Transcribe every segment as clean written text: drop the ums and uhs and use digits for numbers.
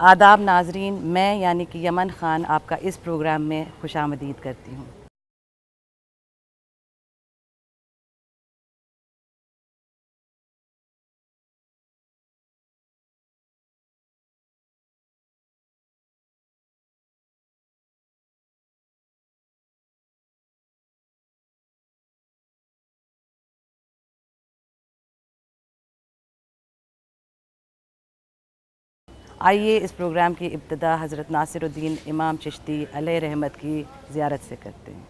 आदाब नाजरीन, मैं यानी कि यमन ख़ान आपका इस प्रोग्राम में खुशामदीद करती हूँ। आइए इस प्रोग्राम की इब्तिदा हज़रत नासिरुद्दीन इमाम चिश्ती अलैहि रहमत की ज़ियारत से करते हैं।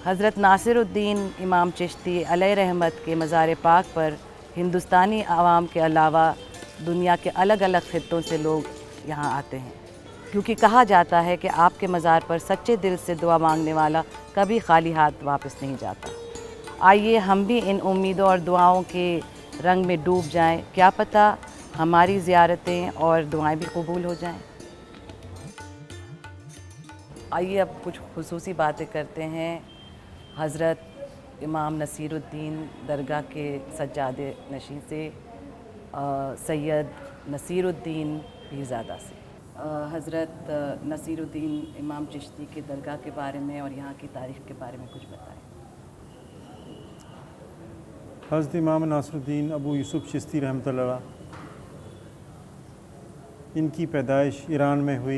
हज़रत नासिरुद्दीन इमाम चिश्ती अलैहि रहमत के मज़ार पाक पर हिंदुस्तानी आवाम के अलावा दुनिया के अलग अलग ख़ित्तों से लोग यहाँ आते हैं, क्योंकि कहा जाता है कि आपके मज़ार पर सच्चे दिल से दुआ मांगने वाला कभी खाली हाथ वापस नहीं जाता। आइए हम भी इन उम्मीदों और दुआओं के रंग में डूब जाएं, क्या पता हमारी ज़ियारतें और दुआएं भी कबूल हो जाएं। आइए अब कुछ खुसूसी बातें करते हैं हज़रत इमाम नसीरुद्दीन दरगाह के सज्जादे नशीं से, सैयद नसीरुद्दीन पीरज़ादा से। हज़रत नसीरुद्दीन इमाम चिश्ती के दरगाह के बारे में और यहाँ की तारीख़ के बारे में कुछ बताएं। हज़रत इमाम नासिरुद्दीन अबू यूसुफ़ चिश्ती रहमतुल्लाह अलैह, इनकी पैदाइश ईरान में हुई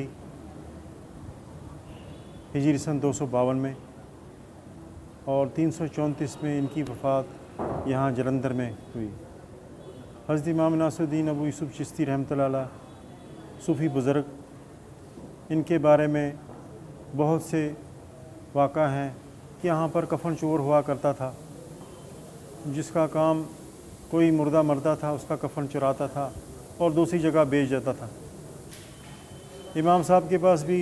हिजरी सन 252 में और 334 में इनकी वफ़ात यहाँ जलंधर में हुई। हज़रत इमाम नासिरुद्दीन अबू यूसुफ़ चिश्ती रहमतुल्लाह अलैह सूफ़ी बुज़ुर्ग, इनके बारे में बहुत से वाक़ा हैं कि यहाँ पर कफ़न चोर हुआ करता था, जिसका काम कोई मुर्दा मरता था उसका कफ़न चुराता था और दूसरी जगह बेच जाता था। इमाम साहब के पास भी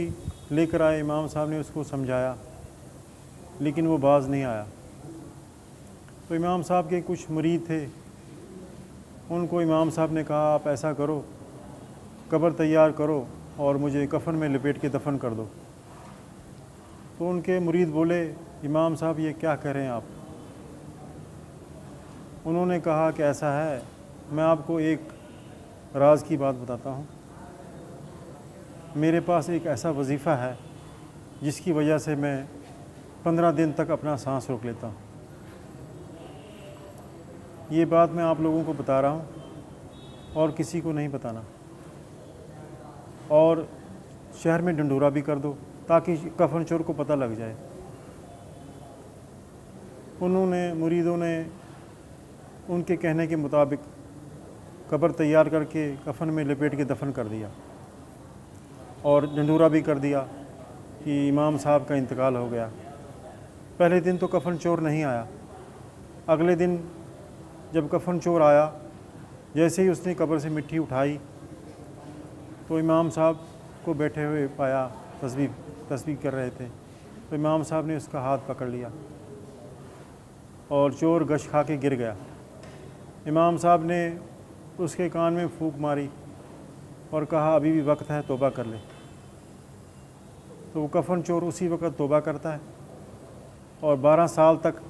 लेकर आए, इमाम साहब ने उसको समझाया लेकिन वो बाज नहीं आया। तो इमाम साहब के कुछ मुरीद थे, उनको इमाम साहब ने कहा आप ऐसा करो, कब्र तैयार करो और मुझे कफ़न में लपेट के दफन कर दो। तो उनके मुरीद बोले इमाम साहब ये क्या कह रहे हैं आप। उन्होंने कहा कि ऐसा है, मैं आपको एक राज की बात बताता हूँ। मेरे पास एक ऐसा वजीफ़ा है जिसकी वजह से मैं 15 दिन तक अपना सांस रोक लेता हूँ। ये बात मैं आप लोगों को बता रहा हूँ और किसी को नहीं बताना, और शहर में ढंढूरा भी कर दो ताकि कफ़न चोर को पता लग जाए। उन्होंने मुरीदों ने उनके कहने के मुताबिक कब्र तैयार करके कफ़न में लपेट के दफन कर दिया और ढंढूरा भी कर दिया कि इमाम साहब का इंतकाल हो गया। पहले दिन तो कफ़न चोर नहीं आया। अगले दिन जब कफ़न चोर आया, जैसे ही उसने कब्र से मिट्टी उठाई तो इमाम साहब को बैठे हुए पाया, तस्बीह कर रहे थे। तो इमाम साहब ने उसका हाथ पकड़ लिया और चोर गश खा के गिर गया। इमाम साहब ने उसके कान में फूंक मारी और कहा अभी भी वक्त है, तौबा कर ले। तो वो कफ़न चोर उसी वक्त तौबा करता है और 12 साल तक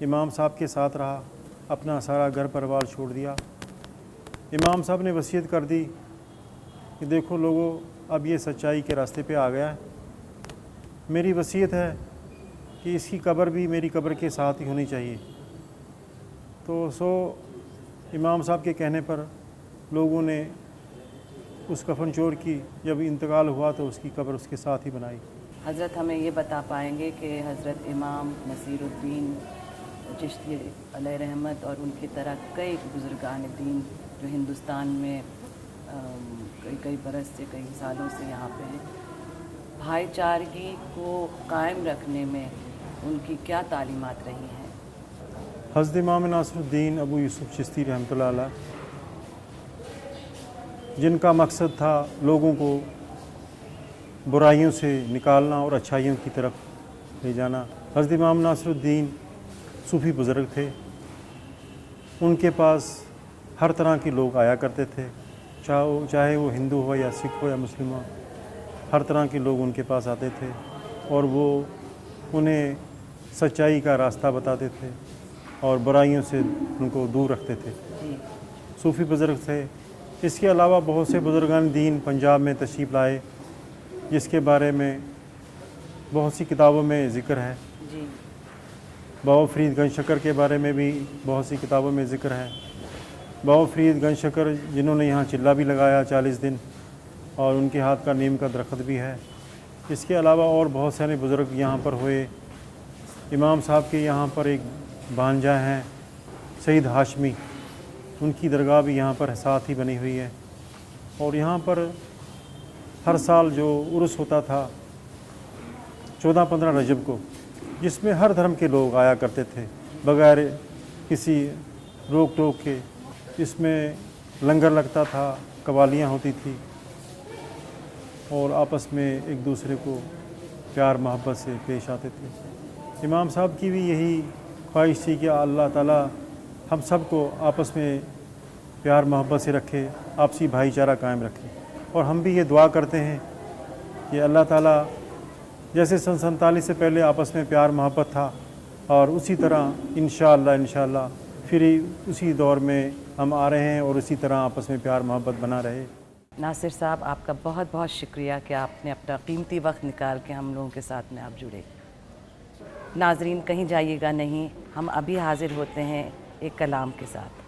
इमाम साहब के साथ रहा, अपना सारा घर परिवार छोड़ दिया। इमाम साहब ने वसीयत कर दी कि देखो लोगों, अब ये सच्चाई के रास्ते पे आ गया है, मेरी वसीयत है कि इसकी कब्र भी मेरी कब्र के साथ ही होनी चाहिए। तो इमाम साहब के कहने पर लोगों ने उस कफ़न चोर की जब इंतकाल हुआ तो उसकी कब्र उसके साथ ही बनाई। हज़रत हमें ये बता पाएंगे कि हज़रत इमाम नसीरुद्दीन चिश्ती अलैहि रहमत और उनकी तरह कई बुज़ुर्गान दीन जो हिंदुस्तान में कई बरस से, कई सालों से यहाँ पे हैं, भाईचारगी को कायम रखने में उनकी क्या तालीमात रही हैं। हज़रत इमाम नासिरुद्दीन अबू यूसुफ़ चिश्ती रहमतुल्लाह अलैह, जिनका मकसद था लोगों को बुराइयों से निकालना और अच्छाइयों की तरफ ले जाना। हज़रत इमाम नासिरुद्दीन सूफ़ी बुज़ुर्ग थे। उनके पास हर तरह के लोग आया करते थे, चाहे वो हिंदू हो या सिख हो या मुस्लिम हो, हर तरह के लोग उनके पास आते थे और वो उन्हें सच्चाई का रास्ता बताते थे और बुराइयों से उनको दूर रखते थे। सूफ़ी बुज़ुर्ग थे। इसके अलावा बहुत से बुज़ुर्गान दीन पंजाब में तशरीफ़ लाए, जिसके बारे में बहुत सी किताबों में ज़िक्र है। जी। बाबा फ़रीद गंज शकर के बारे में भी बहुत सी किताबों में ज़िक्र है। बाबा फ़रीद गंज शकर जिन्होंने यहाँ चिल्ला भी लगाया 40 दिन, और उनके हाथ का नीम का दरख्त भी है। इसके अलावा और बहुत सारे बुज़ुर्ग यहाँ पर हुए। इमाम साहब के यहाँ पर एक भांजा हैं सईद हाशमी, उनकी दरगाह भी यहाँ पर साथ ही बनी हुई है। और यहाँ पर हर साल जो उर्स होता था 14-15 रजब को, जिसमें हर धर्म के लोग आया करते थे बगैर किसी रोक टोक के। इसमें लंगर लगता था, कवालियाँ होती थी, और आपस में एक दूसरे को प्यार मोहब्बत से पेश आते थे। इमाम साहब की भी यही ख्वाहिश थी कि अल्लाह ताला हम सब को आपस में प्यार मोहब्बत से रखे, आपसी भाईचारा कायम रखे। और हम भी ये दुआ करते हैं कि अल्लाह ताला जैसे सन 47 से पहले आपस में प्यार मोहब्बत था, और उसी तरह इंशाअल्लाह फिर उसी दौर में हम आ रहे हैं, और उसी तरह आपस में प्यार मोहब्बत बना रहे। नासिर साहब, आपका बहुत बहुत शुक्रिया कि आपने अपना कीमती वक्त निकाल के हम लोगों के साथ में आप जुड़े। नाजरीन, कहीं जाइएगा नहीं, हम अभी हाजिर होते हैं एक कलाम के साथ।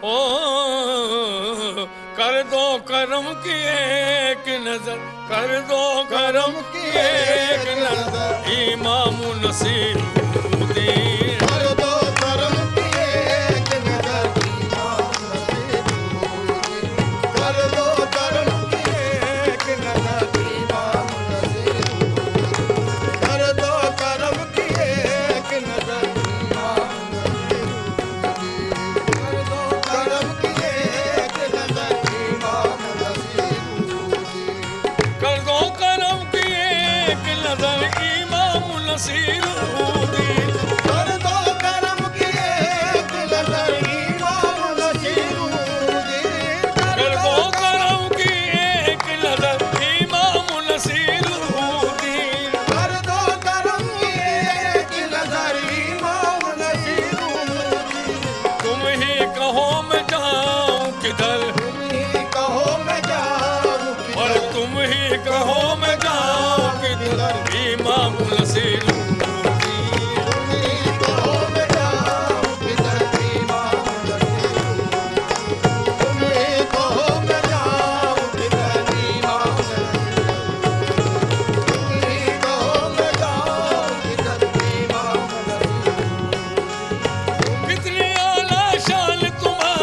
ओ कर दो करम की एक नजर, कर दो करम की एक नजर, इमाम नसीरुद्दीन। कर दो करम की एक नजर, इमाम नसीरुद्दीन। कर दो करम की एक नजर, इमाम नसीरुद्दीन। कर दो करम की एक नजर, इमाम नसीरुद्दीन। कर दो करम की एक नजर, इमाम नसीरुद्दीन। कर दो करम की एक नजर, इमाम नसीरुद्दीन। कर दो करम की एक नजर, इमाम नसीरुद्दीन। कर दो करम की एक नजर, इमाम नसीरुद्दीन। कर दो करम की एक नजर, इमाम नसीरुद्दीन। तुम ही कहो मैं जाऊं किधर, तुम ही कहो मैं जाऊं और किधर, तुम ही कहो मैं जाऊं किधर, इमाम नसीरुद्दीन। तुम ही कहो मैं जाऊं किधर, इमाम नसीरुद्दीन। तुम ही कहो मैं जाऊं किधर, इमाम नसीरुद्दीन। तुम ही कहो मैं जाऊं किधर, इमाम नसीरुद्दीन। कितनी आला शान तुम्हारी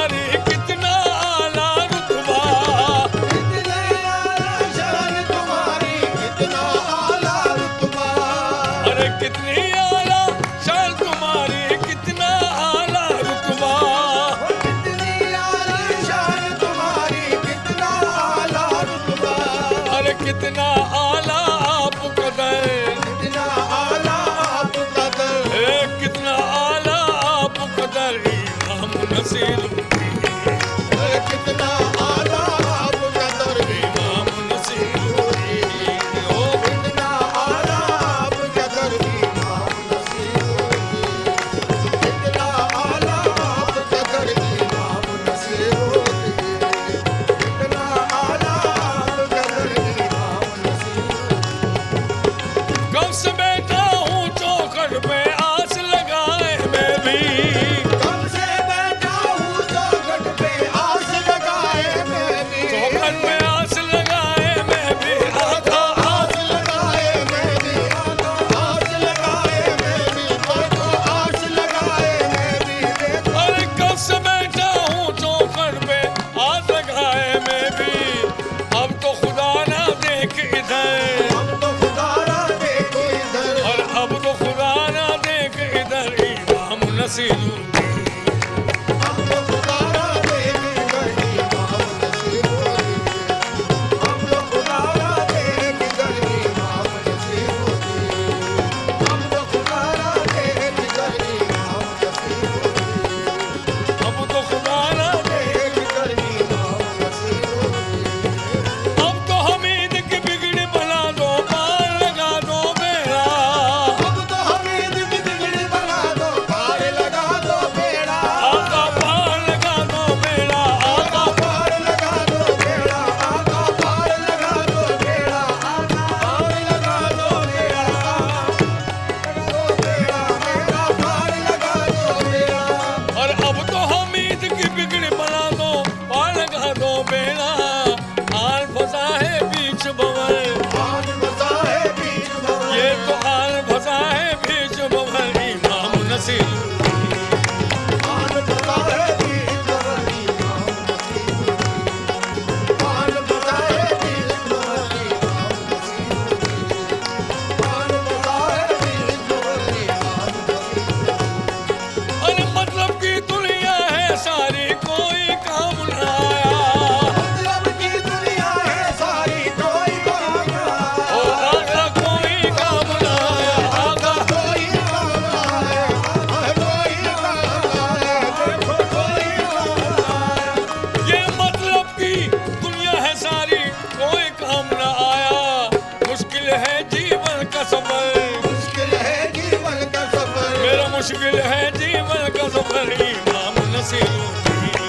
जीवन का सफर, मुश्किल है जीवन का सफर, मेरा मुश्किल है जीवन का सफर, इमाम नसीरुद्दीन।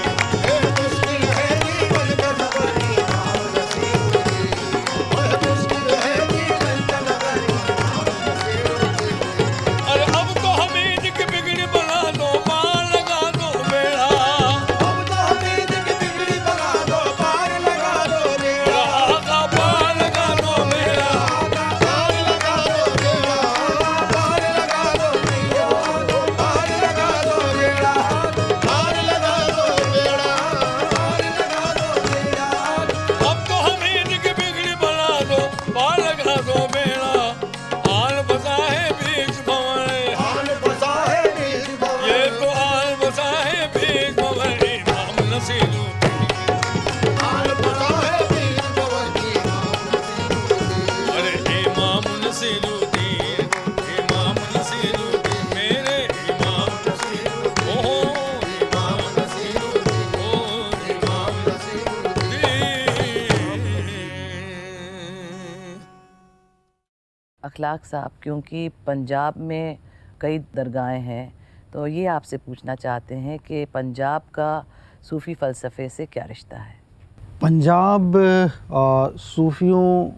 मुश्किल है जीवन का सफर, इमाम नसीरुद्दीन। मुश्किल है जीवन का सफर, इमाम नसीरुद्दीन। अरे अब तो हमीद की बिगड़ी बना दो, पार लगा दो बेड़ा, अब तो हमीद की बिगड़ी बना दो, पार लगा दो बेड़ा। आका पार लगा दो बेड़ा, पार लगा दो बेड़ा, पार लगा दो बेड़ा, पार लगा दो बेड़ा, पार लगा दो बेड़ा, पार लगा दो बेड़ा। अब तो हमीद की बिगड़ी बना दो, पार लगा दो बेड़ा, आल बसा है बीच भंवर, आल बसा है बीच भंवर, ये तो आल बसा है बीच भंवर, इमाम नसीरुद्दीन। आल बसा है बीच भंवर, इमाम नसीरुद्दीन। अरे इमाम नसीरुद्दीन, इमाम नसीरुद्दीन, मेरे इमाम नसीरुद्दीन, ओ इमाम नसीरुद्दीन, ओ इमाम नसीरुद्दीन। अखलाक साहब, क्योंकि पंजाब में कई दरगाहें हैं, तो ये आपसे पूछना चाहते हैं कि पंजाब का सूफ़ी फ़लसफ़े से क्या रिश्ता है? पंजाब सूफ़ियों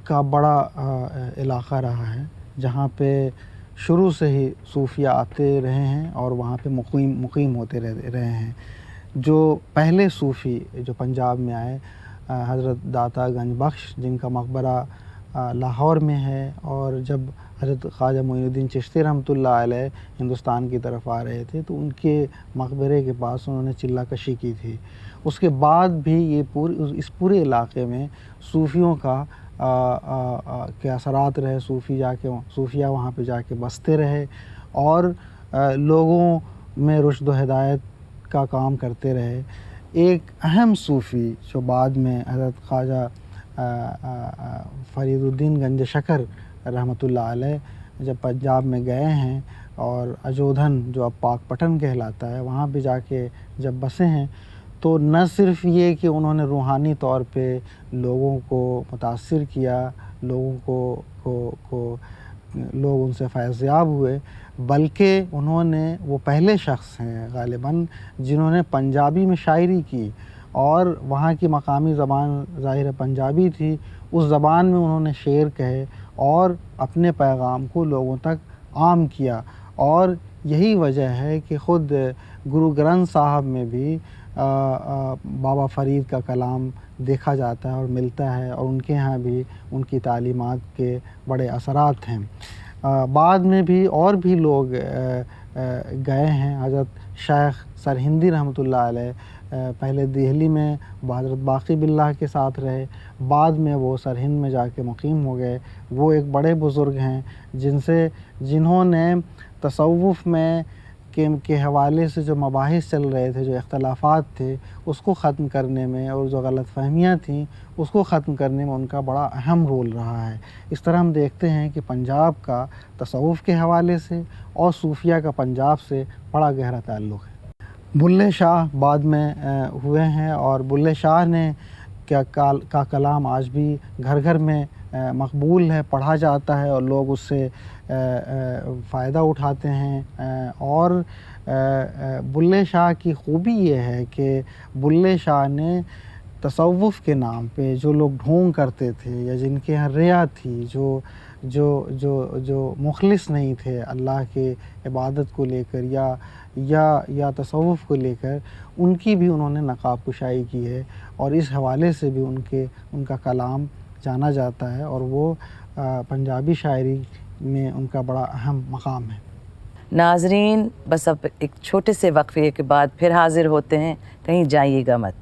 का बड़ा इलाक़ा रहा है, जहाँ पे शुरू से ही सूफ़िया आते रहे हैं और वहाँ पे मुक़ीम होते रहे हैं। जो पहले सूफ़ी जो पंजाब में आए, हज़रत दाता गंज बख्श, जिनका मकबरा लाहौर में है, और जब हज़रत ख्वाजा मोइनुद्दीन चिश्ती रहमतुल्लाह अलैह हिंदुस्तान की तरफ आ रहे थे तो उनके मकबरे के पास उन्होंने चिल्ला कशी की थी। उसके बाद भी ये इस पूरे इलाक़े में सूफ़ियों का के असरात रहे, सूफ़िया वहाँ पे जाके बसते रहे और लोगों में रुश्द व हिदायत का काम करते रहे। एक अहम सूफ़ी जो बाद में हज़रत ख्वाजा फ़रीदुद्दीन गंज शकर रहमतुल्लाह अलैह जब पंजाब में गए हैं और अजोधन जो अब पाकपटन कहलाता है वहाँ पे जाके जब बसे हैं, तो न सिर्फ़ ये कि उन्होंने रूहानी तौर पे लोगों को मुतासिर किया, लोगों को लोग उनसे फैज़याब हुए, बल्कि उन्होंने वो पहले शख्स हैं ग़ालिबन जिन्होंने पंजाबी में शायरी की, और वहाँ की मकामी ज़बान ज़ाहिर पंजाबी थी। उस ज़बान में उन्होंने शेर कहे और अपने पैगाम को लोगों तक आम किया। और यही वजह है कि ख़ुद गुरु ग्रंथ साहब में भी बाबा फ़रीद का कलाम देखा जाता है और मिलता है, और उनके यहाँ भी उनकी तालीमात के बड़े असरात हैं। बाद में भी और भी लोग गए हैं। हज़रत शेख सरहिंदी रहमतुल्लाह अलैह पहले दिल्ली में हज़रत बाक़ी बिल्लाह के साथ रहे, बाद में वो सरहिंद में जाके मुक़ीम हो गए। वो एक बड़े बुज़ुर्ग हैं जिन्होंने तसव्वुफ़ में के हवाले से जो मबाहिस चल रहे थे, जो इख्तलाफ़ात थे, उसको ख़त्म करने में और जो गलतफ़हमियाँ थीं उसको ख़त्म करने में उनका बड़ा अहम रोल रहा है। इस तरह हम देखते हैं कि पंजाब का तसव्वुफ़ के हवाले से और सूफ़िया का पंजाब से बड़ा गहरा ताल्लुक़ है। बुल्ले शाह बाद में हुए हैं, और बुल्ले शाह ने का कलाम आज भी घर घर में मकबूल है, पढ़ा जाता है और लोग उससे फ़ायदा उठाते हैं। और बुल्ले शाह की ख़ूबी ये है कि बुल्ले शाह ने तसव्वुफ़ के नाम पे जो लोग ढोंग करते थे या जिनके यहाँ रिया थी, जो मुखलिस नहीं थे अल्लाह के इबादत को लेकर या तसव्वुफ़ को लेकर, उनकी भी उन्होंने नक़ाब कुशाई की है, और इस हवाले से भी उनका कलाम जाना जाता है, और वो पंजाबी शायरी में उनका बड़ा अहम मकाम है। नाज़रीन, बस अब एक छोटे से वक्फ़े के बाद फिर हाज़िर होते हैं, कहीं जाइएगा मत।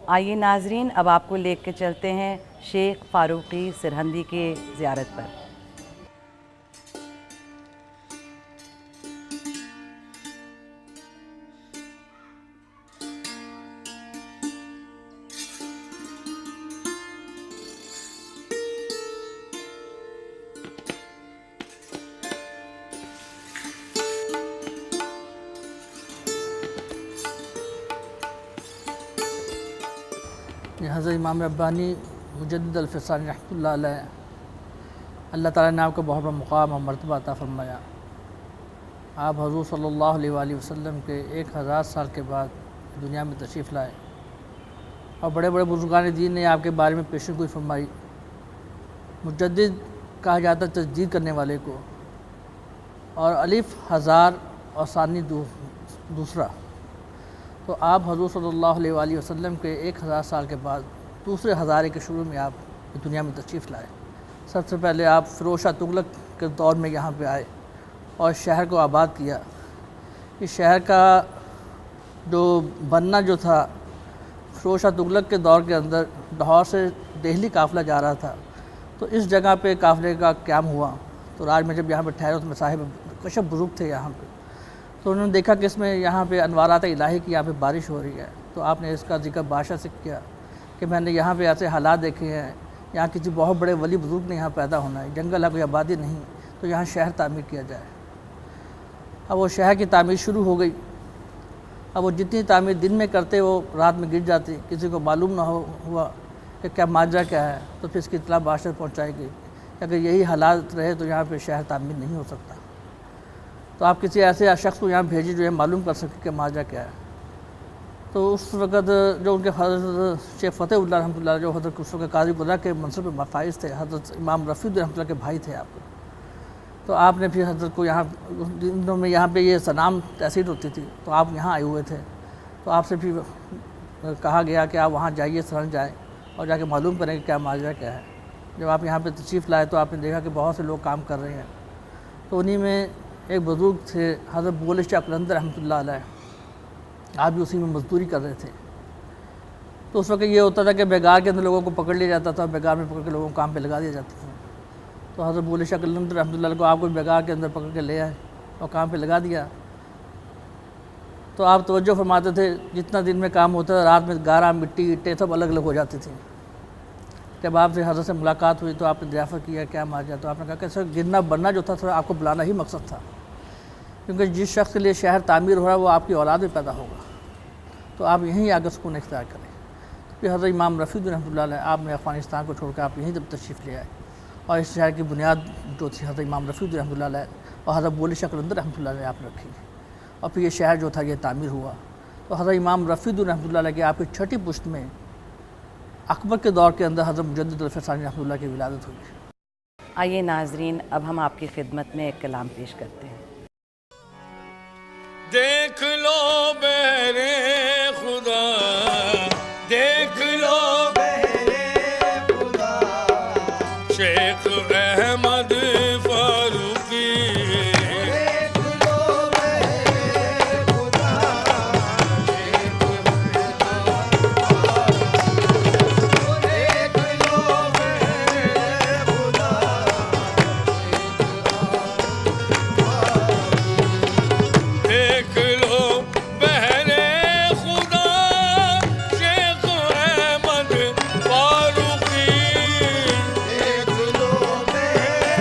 आइए नाजरीन, अब आपको लेकर चलते हैं शेख फारूकी सरहंदी के ज़ियारत पर। हज़रत इमाम रब्बानी मुजद्दिद अल-फ़सानी रहमतुल्लाह अलैह, अल्लाह ताला ने आपको बहुत बड़ा मुक़ाम और मर्तबा अता फ़रमाया। आप हज़ूर सल्लल्लाहु अलैहि वसल्लम के 1000 साल के बाद दुनिया में तशरीफ़ लाए और बड़े बड़े बुज़ुर्गान दीन ने आपके बारे में पेशन गोई फरमाई। मुजद्दिद कहा जाता है तजदीद करने वाले को, और अलिफ़ हज़ार और सानी दूसरा। तो आप हज़ूर सल्लल्लाहु अलैहि वसल्लम के 1000 साल के बाद दूसरे हज़ारे के शुरू में आप दुनिया में तशरीफ़ लाए। सबसे पहले आप फ़िरोज़ शाह तुगलक के दौर में यहाँ पे आए और शहर को आबाद किया। इस शहर का जो बनना जो था, फ़िरोज़ शाह तुगलक के दौर के अंदर लाहौर से दिल्ली काफ़िला जा रहा था, तो इस जगह पे काफ़िले का क़याम हुआ। तो राज में जब यहाँ पे ठहरे तो मसाहिब कशफ बुज़ुर्ग थे यहाँ पे, तो उन्होंने देखा कि इसमें यहाँ पे अनवारात इलाही की यहाँ पे बारिश हो रही है। तो आपने इसका जिक्र बादशाह से किया कि मैंने यहाँ पे ऐसे हालात देखे हैं, यहाँ किसी बहुत बड़े वली बुज़ुर्ग ने यहाँ पैदा होना है, जंगल है, कोई आबादी नहीं, तो यहाँ शहर तामीर किया जाए। अब वो शहर की तामीर शुरू हो गई। अब वो जितनी तामीर दिन में करते वो रात में गिर जाती, किसी को मालूम ना हुआ कि क्या माजरा क्या है। तो फिर इसकी इत्तला बादशाह पहुँचाई गई कि अगर यही हालात रहे तो यहाँ पे शहर तामीर नहीं हो सकता। तो आप किसी ऐसे शख्स को यहाँ भेजिए जो है मालूम कर सके कि माजरा क्या है। तो उस वक़्त जो उनके हज़रत शेख फ़तेहुल्लाह रहमतुल्लाह जो हज़रत उस वक़्त काज़ी कुदरा के मनसब पर फाइज़ थे, हज़रत इमाम रफ़ीद रहमतुल्लाह के भाई थे आपको। तो आपने फिर हज़रत को यहाँ दिनों में यहाँ पे ये सनाम तहसील होती थी, तो आप यहाँ आए हुए थे। तो आपसे फिर कहा गया कि आप वहाँ जाइए, सरहंद जाए और जाके मालूम करें कि क्या माजरा क्या है। जब आप यहाँ पे तशरीफ़ लाए तो आपने देखा कि बहुत से लोग काम कर रहे हैं। तो उन्हीं में एक बुज़ुर्ग थे हज़रत बुग़ल शाह कलंदर रहमतुल्लाह अलैह, आप भी उसी में मज़दूरी कर रहे थे। तो उस वक्त ये होता था कि बेगार के अंदर लोगों को पकड़ लिया जाता था, बेगार में पकड़ के लोगों को काम पे लगा दिया जाता था। तो हज़रत बुग़ल शाह कलंदर रहमतुल्लाह अलैह को आपको बेगार के अंदर पकड़ के ले आए और काम पे लगा दिया। तो आप तवज्जो फरमाते थे, जितना दिन में काम होता था रात में गारा, मिट्टी, ईंटें सब अलग अलग हो जाती थी। जब आपसे हज़रत से मुलाकात हुई तो आपने दरियाफ़त किया क्या माजरा, तो आपने कहा कि सर गिरना बनना जो था सर आपको बुलाना ही मकसद था, क्योंकि जिस शख्स के लिए शहर तामीर हो रहा है वो आपकी औलाद में पैदा होगा, तो आप यहीं आगे सुकून इख्तियार करें। फिर हज़रत इमाम रफ़ीद रहमतुल्लाह अलैह आपने अफ़गानिस्तान को छोड़कर आप यहीं जब तशरीफ़ ले आए और इस शहर की बुनियाद जो थी हज़रत इमाम रफ़ीद रहमतुल्लाह अलैह और हज़रत बुग़ल शाह कलंदर रहमतुल्लाह अलैह आपने रखी और फिर ये शहर जो था ये तामीर हुआ। तो हज़रत इमाम रफ़ीद रहमतुल्लाह अलैह की आपकी छठी पुश्त में अकबर के दौर के अंदर हज़रत मुजद्दिद अल-फ़सानी रहमतुल्लाह की विलादत हुई। आइए नाजरीन, अब हम आपकी खिदमत में एक कलाम पेश करते हैं। देख लो बहरे खुदा, देख लो बहरे खुदा, शेख अहमद फारूकी। देख लो बहरे खुदा, शेख देख लो बहरे खुदा, देख लो बहरे खुदा, शेख अहमद फारूकी। देख लो बहरे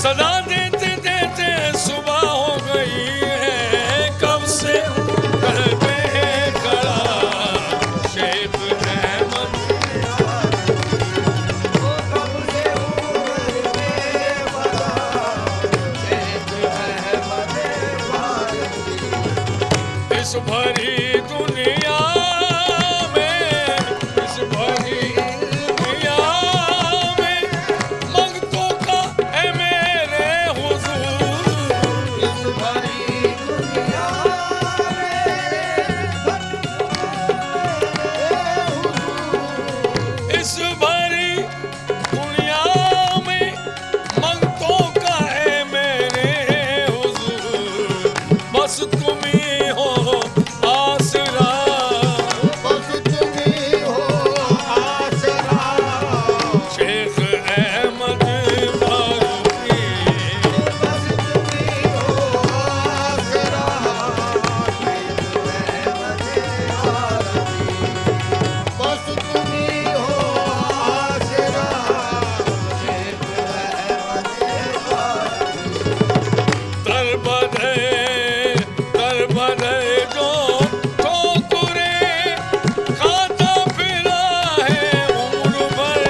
सदा देते देते सुबह हो गई है, कब से कहते हैं खड़ा शेख अहमद। इस भरी दुनिया में, इस भरी दुनिया में मंगतों का है मेरे हुजूर। इस भरी दुनिया इस भरी दुनिया में मंगतों का है मेरे हुजूर। बस तुम ही हो आसरा, बस तुम्ही हो आसरा। शेख अहमद फारूकी। बस तुम्ही हो आसरा। बस तुम्ही हो आसरा। दर बदर जो ठोकरे खाता फिरा है उम्र भर।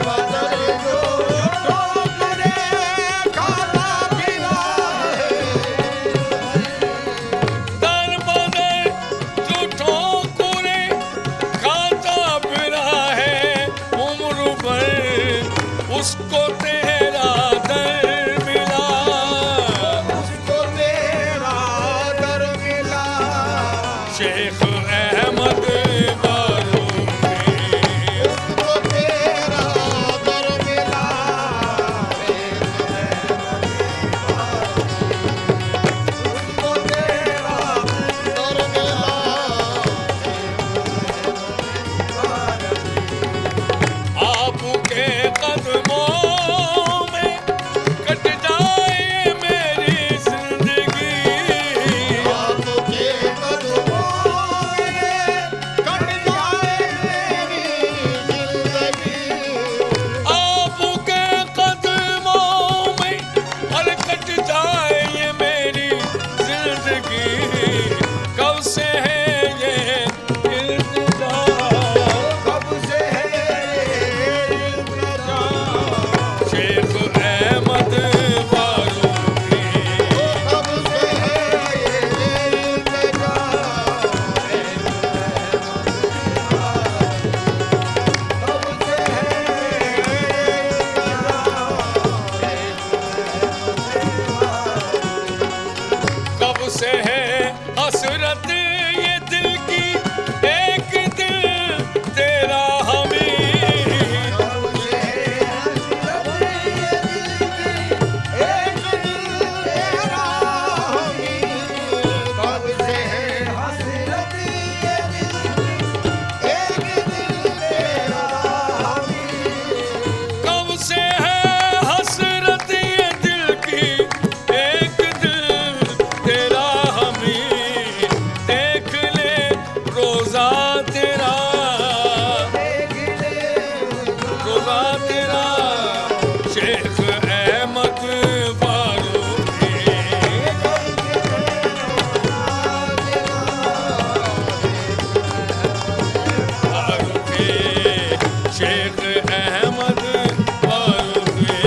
बदल जो ठोकरे खाता फिरा है। दर बदर जो ठोकरे खाता फिरा है उम्र भर, उसको तेरा दर मिला। उसको तेरा दर मिला। शेख अहमद फारूकी। उसको तेरा दर मिला। उसको तेरा दर मिला। आपके कदमों में कट जाए मेरी जिंदगी। आपके कदमों में कट जाए मेरी जिंदगी। आपके कदमों में और कट जाए ये मेरी जिंदगी। कब से है ये इल्तिजा, कब से है ये इल्तिजा। शेख अहमद फारूकी। कब से है ये इल्तिजा। कब से है कब से है हसरत ये दिल की, एक दिल तेरा हमी। कब से है हसरत ये दिल की, एक दिल तेरा हमी। कब से है हसरत ये दिल की, एक दिल तेरा हमी। कब से है हसरत ये दिल की, एक दिल तेरा हमी। देख ले रोजा तेरा, रोजा तेरा शेख अहमद फारूकी। फारूकी, शेख अहमद फारूकी।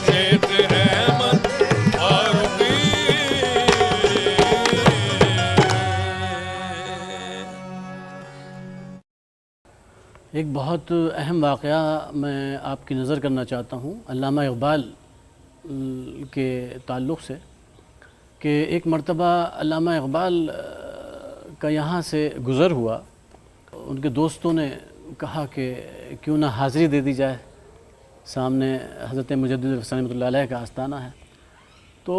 शेख अहमद फारूकी। एक बहुत अहम वाक़या मैं आपकी नज़र करना चाहता हूँ अल्लामा इक़बाल के ताल्लुक़ से, कि एक मर्तबा अल्लामा इक़बाल का यहाँ से गुज़र हुआ। उनके दोस्तों ने कहा कि क्यों ना हाज़िरी दे दी जाए, सामने हज़रत मुजद्दिद अल-फ़सानी रहमतुल्लाह अलैह का आस्ताना है। तो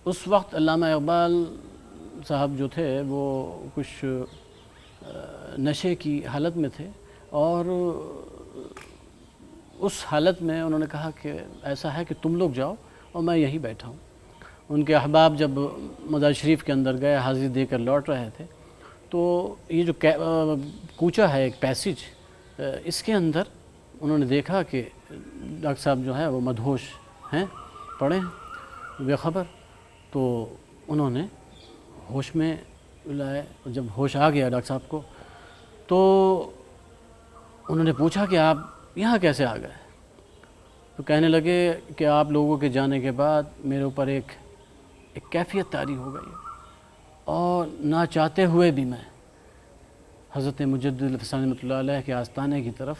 उस वक्त अल्लामा इक़बाल साहब जो थे वो कुछ नशे की हालत में थे, और उस हालत में उन्होंने कहा कि ऐसा है कि तुम लोग जाओ और मैं यहीं बैठा हूँ। उनके अहबाब जब मज़ार शरीफ के अंदर गए, हाज़िरी देकर लौट रहे थे, तो ये जो कूचा है, एक पैसेज, इसके अंदर उन्होंने देखा कि डॉक्टर साहब जो है वो मदहोश हैं, पड़े हैं बेखबर। तो उन्होंने होश में लाए। जब होश आ गया डॉक्टर साहब को तो उन्होंने पूछा कि आप यहाँ कैसे आ गए? तो कहने लगे कि आप लोगों के जाने के बाद मेरे ऊपर एक कैफियत तारी हो गई और ना चाहते हुए भी मैं हज़रत मुजद्दिद अल-फ़सानी रहमतुल्लाह अलैह के आस्ताने की तरफ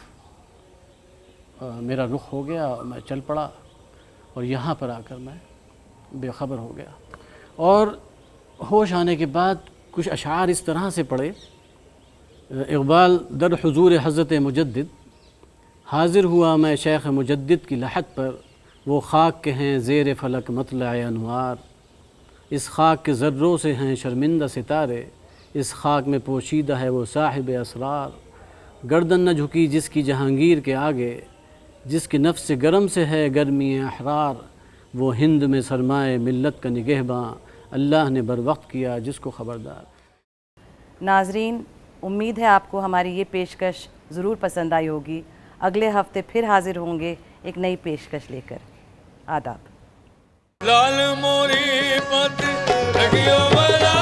मेरा रुख हो गया। मैं चल पड़ा और यहाँ पर आकर मैं बेखबर हो गया। और होश आने के बाद कुछ अशार इस तरह से पढ़े, इक़बाल दर हुज़ूर हज़रत मुजद्दिद, हाज़िर हुआ मैं शेख़ मुजद्दिद की लहद पर, वो खाक के हैं ज़ेर फ़लक मतलअ अनवार, इस खाक के ज़र्रों से हैं शर्मिंदा सितारे, इस खाक में पोशीदा है वो साहिब असरार, गर्दन न झुकी जिसकी जहांगीर के आगे, जिसकी नफ्स गरम से है गर्मी अहरार, वो हिंद में सरमाए मिल्लत का निगहबां, अल्लाह ने बर वक्त किया जिसको ख़बरदार। नाजरीन, उम्मीद है आपको हमारी ये पेशकश ज़रूर पसंद आई होगी। अगले हफ्ते फिर हाजिर होंगे एक नई पेशकश लेकर। आदाब। लाल मोरी पत लगियो बला